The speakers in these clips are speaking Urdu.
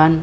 1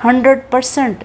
100%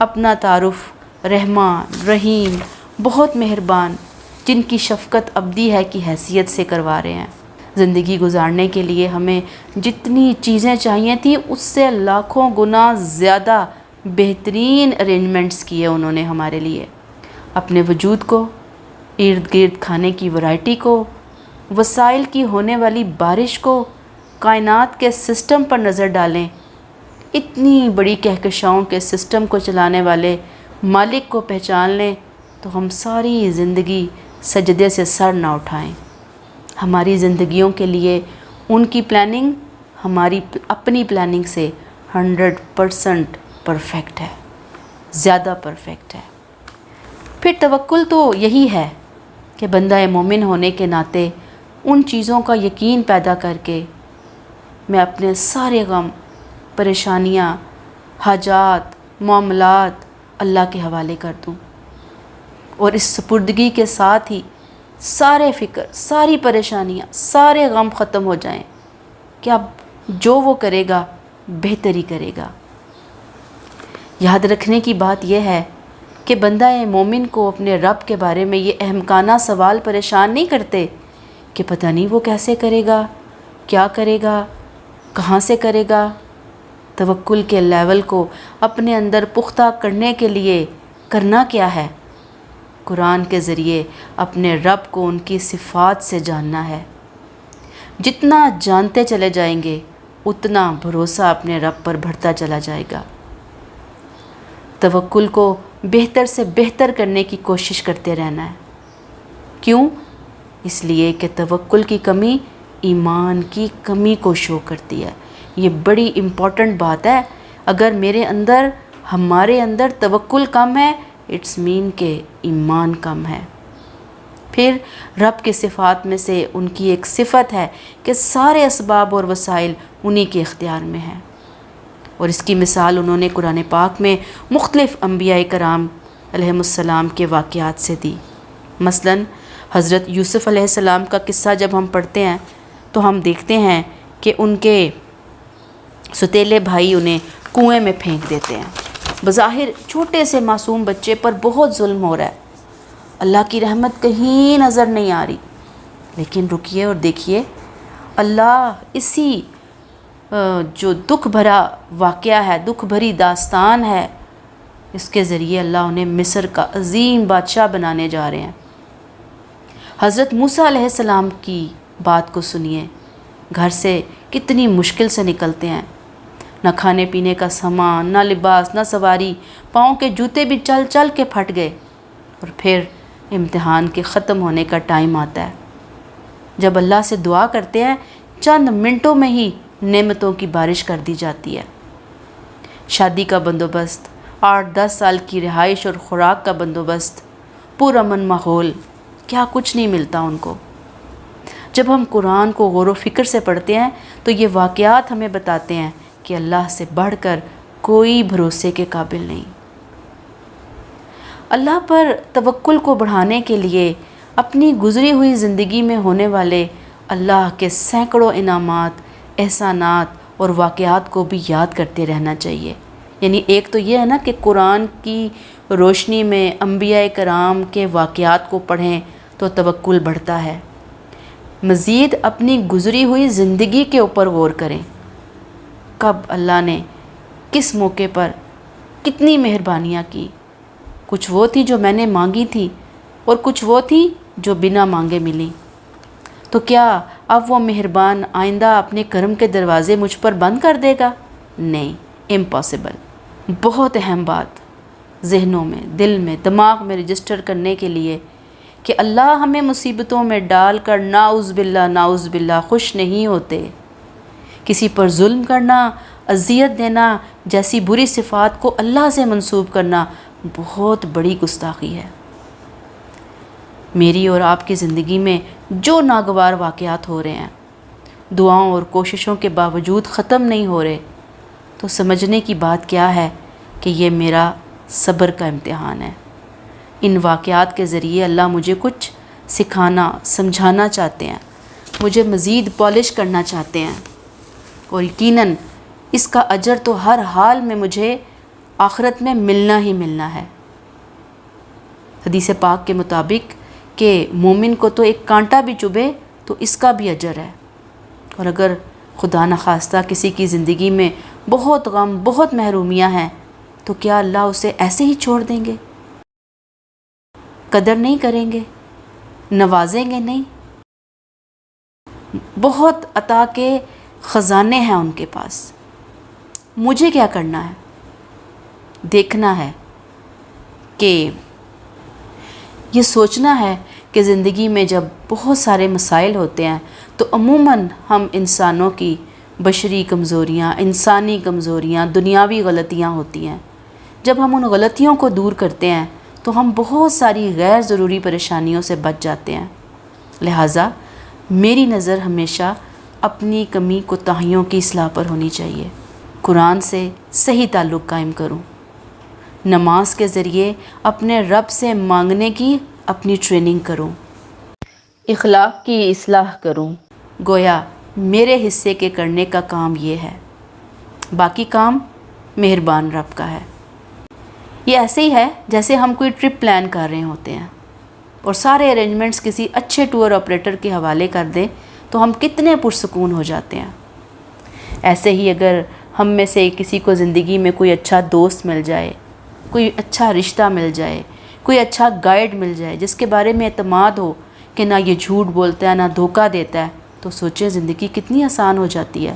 اپنا تعارف رحمان رحیم بہت مہربان جن کی شفقت ابدی ہے کی حیثیت سے کروا رہے ہیں۔ زندگی گزارنے کے لیے ہمیں جتنی چیزیں چاہیے تھیں اس سے لاکھوں گنا زیادہ بہترین ارینجمنٹس کیے انہوں نے ہمارے لیے۔ اپنے وجود کو، ارد گرد کھانے کی ورائٹی کو، وسائل کی ہونے والی بارش کو، کائنات کے سسٹم پر نظر ڈالیں۔ اتنی بڑی کہکشاؤں کے سسٹم کو چلانے والے مالک کو پہچان لیں تو ہم ساری زندگی سجدے سے سر نہ اٹھائیں۔ ہماری زندگیوں کے لیے ان کی پلاننگ ہماری اپنی پلاننگ سے 100% پرفیکٹ ہے، زیادہ پرفیکٹ ہے۔ پھر توکل تو یہی ہے کہ بندہ مومن ہونے کے ناطے ان چیزوں کا یقین پیدا کر کے میں اپنے سارے غم، پریشانیاں، حاجات، معاملات اللہ کے حوالے کر دوں، اور اس سپردگی کے ساتھ ہی سارے فکر، ساری پریشانیاں، سارے غم ختم ہو جائیں کہ اب جو وہ کرے گا بہتر ہی کرے گا۔ یاد رکھنے کی بات یہ ہے کہ بندہ مومن کو اپنے رب کے بارے میں یہ احمقانہ سوال پریشان نہیں کرتے کہ پتہ نہیں وہ کیسے کرے گا، کیا کرے گا، کہاں سے کرے گا۔ توکل کے لیول کو اپنے اندر پختہ کرنے کے لیے کرنا کیا ہے؟ قرآن کے ذریعے اپنے رب کو ان کی صفات سے جاننا ہے۔ جتنا جانتے چلے جائیں گے اتنا بھروسہ اپنے رب پر بڑھتا چلا جائے گا۔ توکل کو بہتر سے بہتر کرنے کی کوشش کرتے رہنا ہے۔ کیوں؟ اس لیے کہ توکل کی کمی ایمان کی کمی کو شو کرتی ہے۔ یہ بڑی امپورٹنٹ بات ہے۔ اگر ہمارے اندر توکل کم ہے، اٹس مین کہ ایمان کم ہے۔ پھر رب کے صفات میں سے ان کی ایک صفت ہے کہ سارے اسباب اور وسائل انہی کے اختیار میں ہیں، اور اس کی مثال انہوں نے قرآن پاک میں مختلف انبیاء کرام علیہم السلام کے واقعات سے دی۔ مثلا حضرت یوسف علیہ السلام کا قصہ جب ہم پڑھتے ہیں تو ہم دیکھتے ہیں کہ ان کے ستیلے بھائی انہیں کنویں میں پھینک دیتے ہیں۔ بظاہر چھوٹے سے معصوم بچے پر بہت ظلم ہو رہا ہے، اللہ کی رحمت کہیں نظر نہیں آ رہی، لیکن رکیے اور دیکھیے، اللہ اسی جو دکھ بھرا واقعہ ہے، دکھ بھری داستان ہے، اس کے ذریعے اللہ انہیں مصر کا عظیم بادشاہ بنانے جا رہے ہیں۔ حضرت موسیٰ علیہ السلام کی بات کو سنیے، گھر سے کتنی مشکل سے نکلتے ہیں، نہ کھانے پینے کا سامان، نہ لباس، نہ سواری، پاؤں کے جوتے بھی چل چل کے پھٹ گئے، اور پھر امتحان کے ختم ہونے کا ٹائم آتا ہے۔ جب اللہ سے دعا کرتے ہیں چند منٹوں میں ہی نعمتوں کی بارش کر دی جاتی ہے۔ شادی کا بندوبست، 8-10 سال کی رہائش اور خوراک کا بندوبست، پرامن ماحول، کیا کچھ نہیں ملتا ان کو۔ جب ہم قرآن کو غور و فکر سے پڑھتے ہیں تو یہ واقعات ہمیں بتاتے ہیں کہ اللہ سے بڑھ کر کوئی بھروسے کے قابل نہیں۔ اللہ پر توکل کو بڑھانے کے لیے اپنی گزری ہوئی زندگی میں ہونے والے اللہ کے سینکڑوں انعامات، احسانات اور واقعات کو بھی یاد کرتے رہنا چاہیے۔ یعنی ایک تو یہ ہے نا کہ قرآن کی روشنی میں انبیاء کرام کے واقعات کو پڑھیں تو توکل بڑھتا ہے۔ مزید اپنی گزری ہوئی زندگی کے اوپر غور کریں، کب اللہ نے کس موقع پر کتنی مہربانیاں کی۔ کچھ وہ تھی جو میں نے مانگی تھی اور کچھ وہ تھی جو بنا مانگے ملی، تو کیا اب وہ مہربان آئندہ اپنے کرم کے دروازے مجھ پر بند کر دے گا؟ نہیں، امپاسبل۔ بہت اہم بات ذہنوں میں، دل میں، دماغ میں رجسٹر کرنے کے لیے کہ اللہ ہمیں مصیبتوں میں ڈال کر نعوذ باللہ خوش نہیں ہوتے۔ کسی پر ظلم کرنا، اذیت دینا جیسی بری صفات کو اللہ سے منسوب کرنا بہت بڑی گستاخی ہے۔ میری اور آپ کی زندگی میں جو ناگوار واقعات ہو رہے ہیں، دعاؤں اور کوششوں کے باوجود ختم نہیں ہو رہے، تو سمجھنے کی بات کیا ہے کہ یہ میرا صبر کا امتحان ہے۔ ان واقعات کے ذریعے اللہ مجھے کچھ سکھانا، سمجھانا چاہتے ہیں، مجھے مزید پالش کرنا چاہتے ہیں، اور یقیناً اس کا اجر تو ہر حال میں مجھے آخرت میں ملنا ہی ملنا ہے۔ حدیث پاک کے مطابق کہ مومن کو تو ایک کانٹا بھی چبھے تو اس کا بھی اجر ہے، اور اگر خدا نخواستہ کسی کی زندگی میں بہت غم، بہت محرومیاں ہیں، تو کیا اللہ اسے ایسے ہی چھوڑ دیں گے؟ قدر نہیں کریں گے؟ نوازیں گے نہیں؟ بہت عطا کے خزانے ہیں ان کے پاس۔ مجھے کیا کرنا ہے؟ دیکھنا ہے کہ یہ سوچنا ہے کہ زندگی میں جب بہت سارے مسائل ہوتے ہیں تو عموماً ہم انسانوں کی بشری کمزوریاں، انسانی کمزوریاں، دنیاوی غلطیاں ہوتی ہیں۔ جب ہم ان غلطیوں کو دور کرتے ہیں تو ہم بہت ساری غیر ضروری پریشانیوں سے بچ جاتے ہیں۔ لہٰذا میری نظر ہمیشہ اپنی کمی کوتاہیوں کی اصلاح پر ہونی چاہیے۔ قرآن سے صحیح تعلق قائم کروں، نماز کے ذریعے اپنے رب سے مانگنے کی اپنی ٹریننگ کروں، اخلاق کی اصلاح کروں۔ گویا میرے حصے کے کرنے کا کام یہ ہے، باقی کام مہربان رب کا ہے۔ یہ ایسے ہی ہے جیسے ہم کوئی ٹرپ پلان کر رہے ہوتے ہیں اور سارے ارینجمنٹس کسی اچھے ٹور آپریٹر کے حوالے کر دیں تو ہم کتنے پرسکون ہو جاتے ہیں۔ ایسے ہی اگر ہم میں سے کسی کو زندگی میں کوئی اچھا دوست مل جائے، کوئی اچھا رشتہ مل جائے، کوئی اچھا گائیڈ مل جائے جس کے بارے میں اعتماد ہو کہ نہ یہ جھوٹ بولتا ہے نہ دھوکہ دیتا ہے، تو سوچیں زندگی کتنی آسان ہو جاتی ہے۔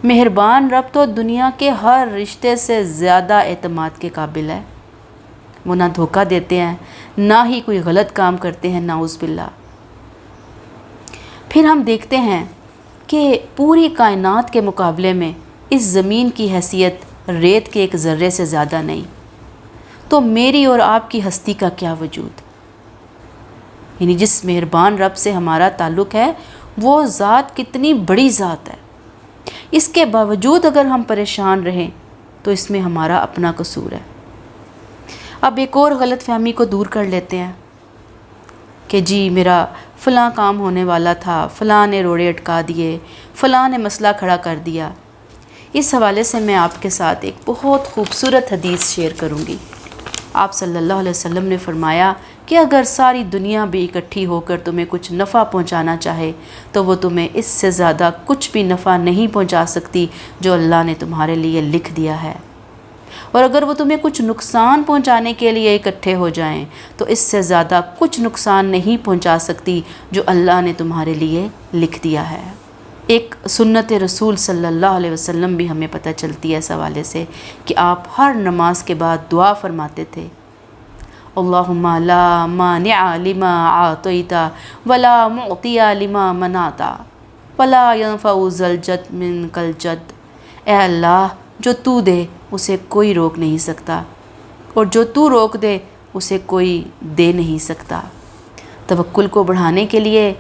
مہربان رب تو دنیا کے ہر رشتے سے زیادہ اعتماد کے قابل ہے۔ وہ نہ دھوکہ دیتے ہیں، نہ ہی کوئی غلط کام کرتے ہیں، نعوذ باللہ۔ پھر ہم دیکھتے ہیں کہ پوری کائنات کے مقابلے میں اس زمین کی حیثیت ریت کے ایک ذرے سے زیادہ نہیں، تو میری اور آپ کی ہستی کا کیا وجود؟ یعنی جس مہربان رب سے ہمارا تعلق ہے وہ ذات کتنی بڑی ذات ہے، اس کے باوجود اگر ہم پریشان رہیں تو اس میں ہمارا اپنا قصور ہے۔ اب ایک اور غلط فہمی کو دور کر لیتے ہیں کہ جی میرا فلاں کام ہونے والا تھا، فلاں نے روڑے اٹکا دیے، فلاں نے مسئلہ کھڑا کر دیا۔ اس حوالے سے میں آپ کے ساتھ ایک بہت خوبصورت حدیث شیئر کروں گی۔ آپ صلی اللہ علیہ وسلم نے فرمایا کہ اگر ساری دنیا بھی اکٹھی ہو کر تمہیں کچھ نفع پہنچانا چاہے تو وہ تمہیں اس سے زیادہ کچھ بھی نفع نہیں پہنچا سکتی جو اللہ نے تمہارے لیے لکھ دیا ہے، اور اگر وہ تمہیں کچھ نقصان پہنچانے کے لیے اکٹھے ہو جائیں تو اس سے زیادہ کچھ نقصان نہیں پہنچا سکتی جو اللہ نے تمہارے لیے لکھ دیا ہے۔ ایک سنت رسول صلی اللہ علیہ وسلم بھی ہمیں پتہ چلتی ہے اس حوالے سے کہ آپ ہر نماز کے بعد دعا فرماتے تھے، اللہم لا مانع لما اعطیت ولا معطی لما منعت ولا ينفع ذا الجد منک الجد۔ اے اللہ، جو تو دے اسے کوئی روک نہیں سکتا، اور جو تو روک دے اسے کوئی دے نہیں سکتا۔ توکل کو بڑھانے کے لیے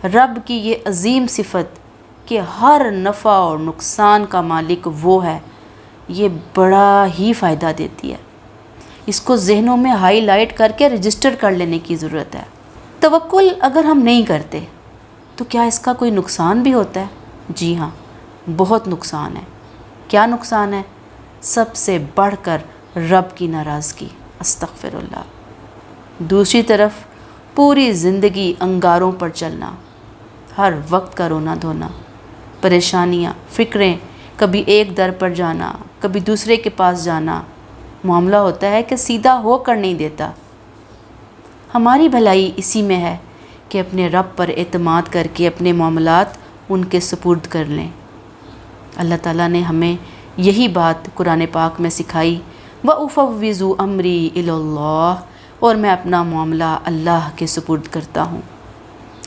رب کی یہ عظیم صفت کہ ہر نفع اور نقصان کا مالک وہ ہے، یہ بڑا ہی فائدہ دیتی ہے۔ اس کو ذہنوں میں ہائی لائٹ کر کے رجسٹر کر لینے کی ضرورت ہے۔ توکل اگر ہم نہیں کرتے تو کیا اس کا کوئی نقصان بھی ہوتا ہے؟ جی ہاں، بہت نقصان ہے۔ کیا نقصان ہے؟ سب سے بڑھ کر رب کی ناراضگی، استغفر اللہ۔ دوسری طرف پوری زندگی انگاروں پر چلنا، ہر وقت کا رونا دھونا، پریشانیاں، فکریں، کبھی ایک در پر جانا، کبھی دوسرے کے پاس جانا، معاملہ ہوتا ہے کہ سیدھا ہو کر نہیں دیتا۔ ہماری بھلائی اسی میں ہے کہ اپنے رب پر اعتماد کر کے اپنے معاملات ان کے سپرد کر لیں۔ اللہ تعالیٰ نے ہمیں یہی بات قرآن پاک میں سکھائی، وَأُفَوِّضُ أَمْرِي إِلَى اللَّهِ، اور میں اپنا معاملہ اللہ کے سپرد کرتا ہوں۔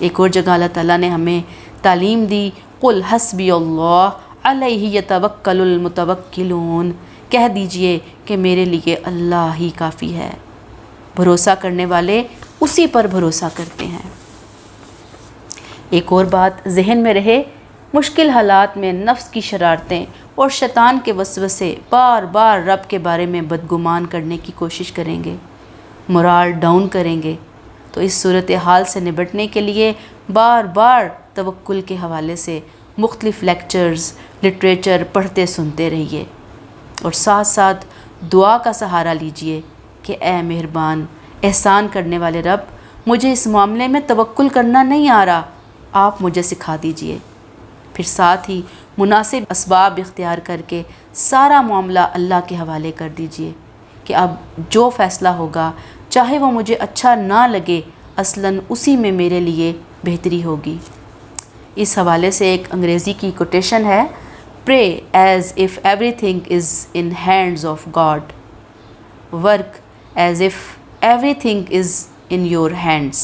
ایک اور جگہ اللہ تعالیٰ نے ہمیں تعلیم دی، قُلْ حَسْبِيَ اللَّهُ عَلَيْهِ يَتَوَكَّلُ الْمُتَوَكِّلُونَ، کہہ دیجئے کہ میرے لیے اللہ ہی کافی ہے، بھروسہ کرنے والے اسی پر بھروسہ کرتے ہیں۔ ایک اور بات ذہن میں رہے، مشکل حالات میں نفس کی شرارتیں اور شیطان کے وسوسے بار بار رب کے بارے میں بدگمان کرنے کی کوشش کریں گے، مورال ڈاؤن کریں گے، تو اس صورتحال سے نبٹنے کے لیے بار بار توکل کے حوالے سے مختلف لیکچرز، لٹریچر پڑھتے سنتے رہیے، اور ساتھ ساتھ دعا کا سہارا لیجئے کہ اے مہربان احسان کرنے والے رب، مجھے اس معاملے میں توکل کرنا نہیں آ رہا، آپ مجھے سکھا دیجئے۔ پھر ساتھ ہی مناسب اسباب اختیار کر کے سارا معاملہ اللہ کے حوالے کر دیجئے کہ اب جو فیصلہ ہوگا چاہے وہ مجھے اچھا نہ لگے، اصلاً اسی میں میرے لیے بہتری ہوگی۔ اس حوالے سے ایک انگریزی کی کوٹیشن ہے، Pray as if everything is in hands of God. Work as if everything is in your hands.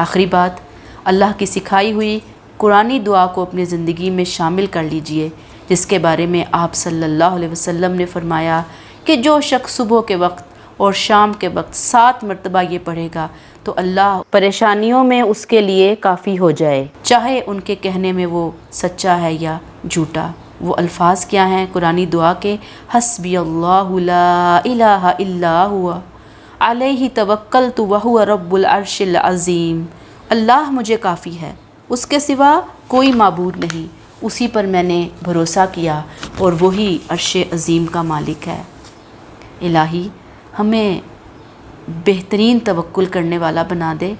آخری بات، اللہ کی سکھائی ہوئی قرآنی دعا کو اپنی زندگی میں شامل کر لیجئے، جس کے بارے میں آپ صلی اللہ علیہ وسلم نے فرمایا کہ جو شخص صبح کے وقت اور شام کے وقت 7 مرتبہ یہ پڑھے گا تو اللہ پریشانیوں میں اس کے لیے کافی ہو جائے، چاہے ان کے کہنے میں وہ سچا ہے یا جھوٹا۔ وہ الفاظ کیا ہیں قرآنی دعا کے؟ حسبی اللہ لا الہ الا ہوا علیہ توکلت وہو رب العرش العظیم۔ اللہ مجھے کافی ہے، اس کے سوا کوئی معبود نہیں، اسی پر میں نے بھروسہ کیا اور وہی عرش عظیم کا مالک ہے۔ الہی ہمیں بہترین توکل کرنے والا بنا دے۔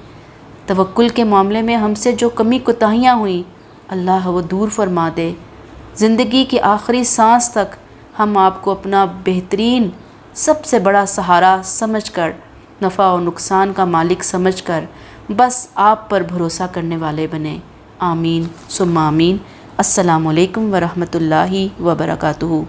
توکل کے معاملے میں ہم سے جو کمی کوتاہیاں ہوئیں اللہ وہ دور فرما دے۔ زندگی کی آخری سانس تک ہم آپ کو اپنا بہترین سب سے بڑا سہارا سمجھ کر، نفع و نقصان کا مالک سمجھ کر بس آپ پر بھروسہ کرنے والے بنیں۔ آمین ثم آمین۔ السلام علیکم ورحمۃ اللہ وبرکاتہ۔